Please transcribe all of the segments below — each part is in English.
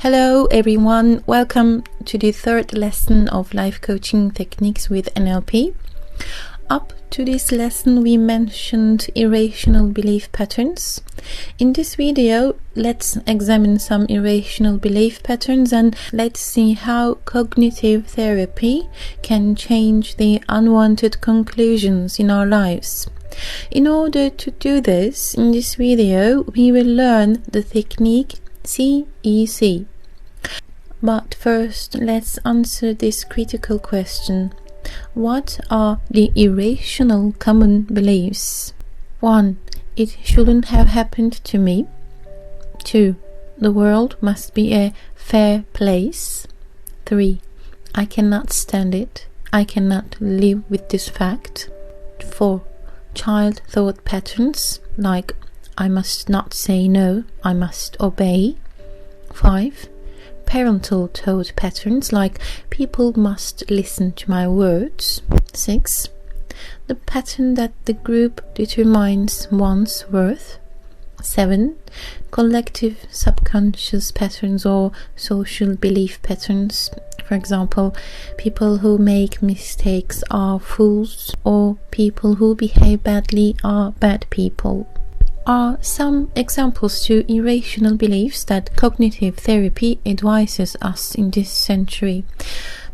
Hello everyone, welcome to the third lesson of life coaching techniques with NLP. Up to this lesson we mentioned irrational belief patterns. In this video, let's examine some irrational belief patterns and let's see how cognitive therapy can change the unwanted conclusions in our lives. In order to do this, in this video, we will learn the technique CEC. But first, let's answer this critical question. What are the irrational common beliefs? 1. It shouldn't have happened to me. 2. The world must be a fair place. 3. I cannot stand it. I cannot live with this fact. 4. Child thought patterns like I must not say no, I must obey. 5. Parental thought patterns like people must listen to my words. 6. The pattern that the group determines one's worth. 7. Collective subconscious patterns or social belief patterns. For example, people who make mistakes are fools, or people who behave badly are bad people. Are some examples to irrational beliefs that cognitive therapy advises us in this century.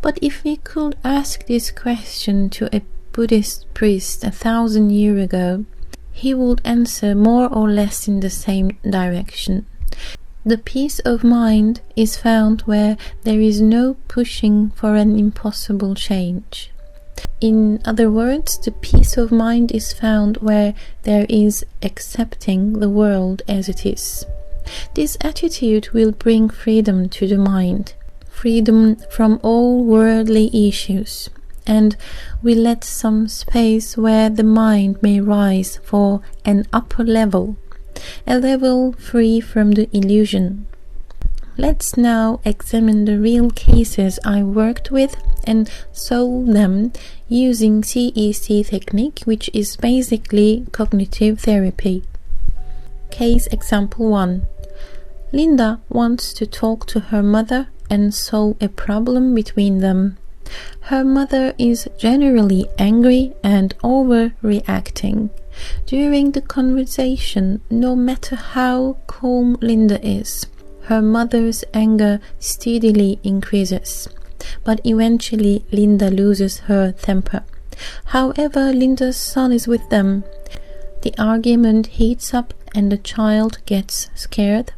But if we could ask this question to a Buddhist priest 1,000 years ago, he would answer more or less in the same direction. The peace of mind is found where there is no pushing for an impossible change. In other words, the peace of mind is found where there is accepting the world as it is. This attitude will bring freedom to the mind, freedom from all worldly issues, and will let some space where the mind may rise for an upper level, a level free from the illusion. Let's now examine the real cases I worked with and solve them using CEC technique, which is basically cognitive therapy. Case example 1. Linda wants to talk to her mother and solve a problem between them. Her mother is generally angry and overreacting. During the conversation, no matter how calm Linda is, her mother's anger steadily increases, but eventually Linda loses her temper. However, Linda's son is with them. The argument heats up and the child gets scared.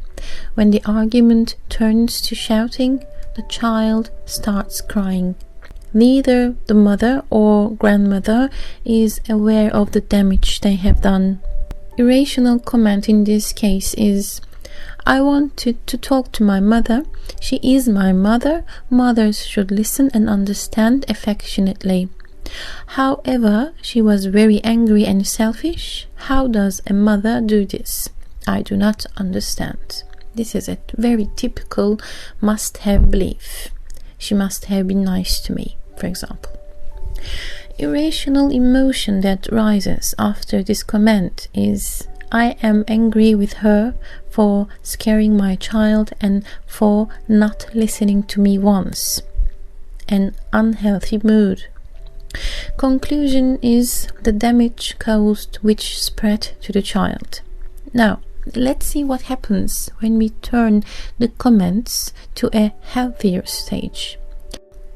When the argument turns to shouting, the child starts crying. Neither the mother or grandmother is aware of the damage they have done. Irrational comment in this case is, I wanted to talk to my mother. She is my mother. Mothers should listen and understand affectionately. However, she was very angry and selfish. How does a mother do this? I do not understand. This is a very typical must-have belief. She must have been nice to me, for example. Irrational emotion that rises after this comment is, I am angry with her for scaring my child and for not listening to me once. An unhealthy mood. Conclusion is the damage caused which spread to the child. Now, let's see what happens when we turn the comments to a healthier stage.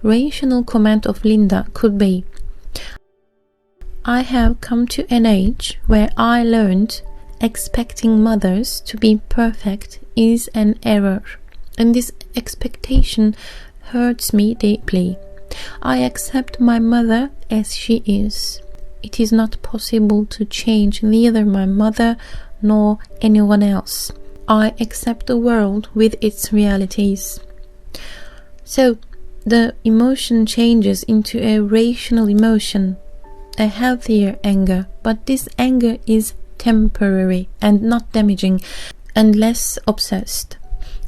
Rational comment of Linda could be, I have come to an age where I learned expecting mothers to be perfect is an error, and this expectation hurts me deeply. I accept my mother as she is. It is not possible to change neither my mother nor anyone else. I accept the world with its realities. So, the emotion changes into a rational emotion, a healthier anger, but this anger is temporary and not damaging and less obsessed.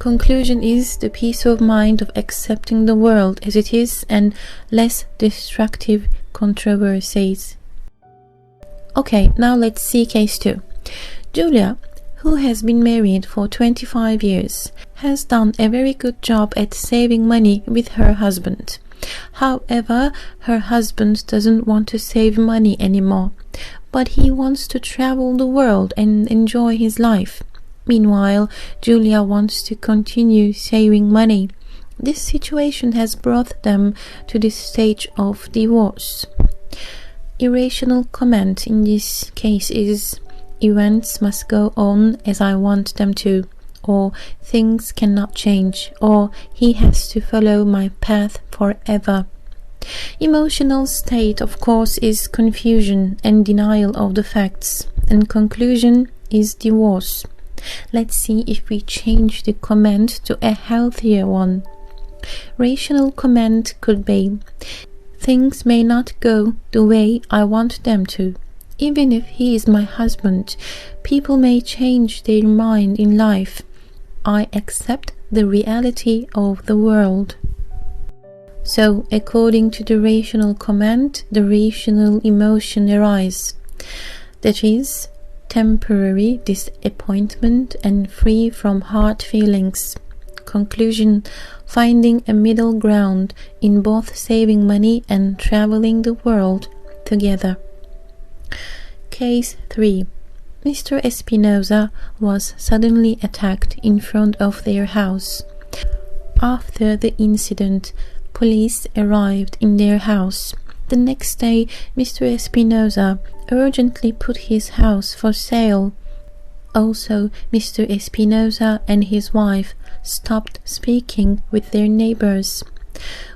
Conclusion is the peace of mind of accepting the world as it is and less destructive controversies. Okay, now let's see case 2. Julia, who has been married for 25 years, has done a very good job at saving money with her husband. However, her husband doesn't want to save money anymore, but he wants to travel the world and enjoy his life. Meanwhile, Julia wants to continue saving money. This situation has brought them to this stage of divorce. Irrational comment in this case is, events must go on as I want them to, or things cannot change, or he has to follow my path forever. Emotional state, of course, is confusion and denial of the facts, and conclusion is divorce. Let's see if we change the comment to a healthier one. Rational comment could be, things may not go the way I want them to. Even if he is my husband, people may change their mind in life. I accept the reality of the world. So, according to the rational comment, the rational emotion arises. That is, temporary disappointment and free from hard feelings. Conclusion, finding a middle ground in both saving money and traveling the world together. Case 3. Mr. Espinosa was suddenly attacked in front of their house. After the incident, police arrived in their house. The next day, Mr. Espinosa urgently put his house for sale. Also, Mr. Espinosa and his wife stopped speaking with their neighbors.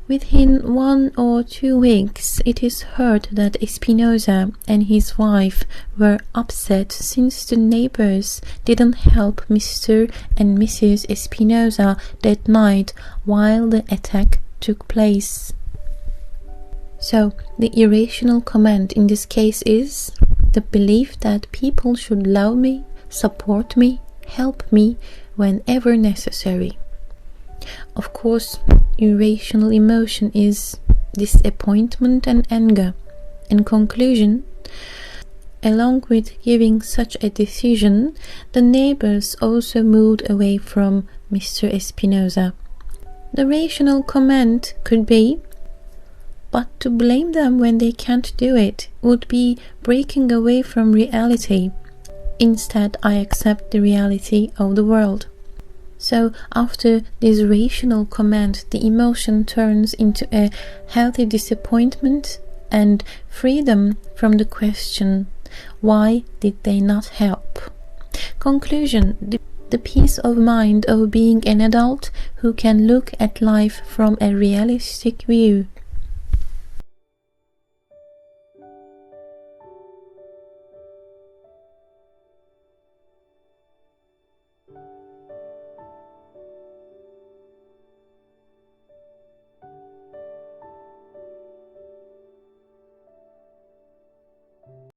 Within 1 or 2 weeks, it is heard that Espinosa and his wife were upset since the neighbors didn't help Mr. and Mrs. Espinosa that night while the attack took place. So, the irrational comment in this case is the belief that people should love me, support me, help me whenever necessary. Of course, irrational emotion is disappointment and anger. In conclusion, along with giving such a decision, the neighbors also moved away from Mr. Espinosa. The rational comment could be, but to blame them when they can't do it would be breaking away from reality. Instead, I accept the reality of the world. So, after this rational comment, the emotion turns into a healthy disappointment and freedom from the question, why did they not help? Conclusion, the peace of mind of being an adult who can look at life from a realistic view.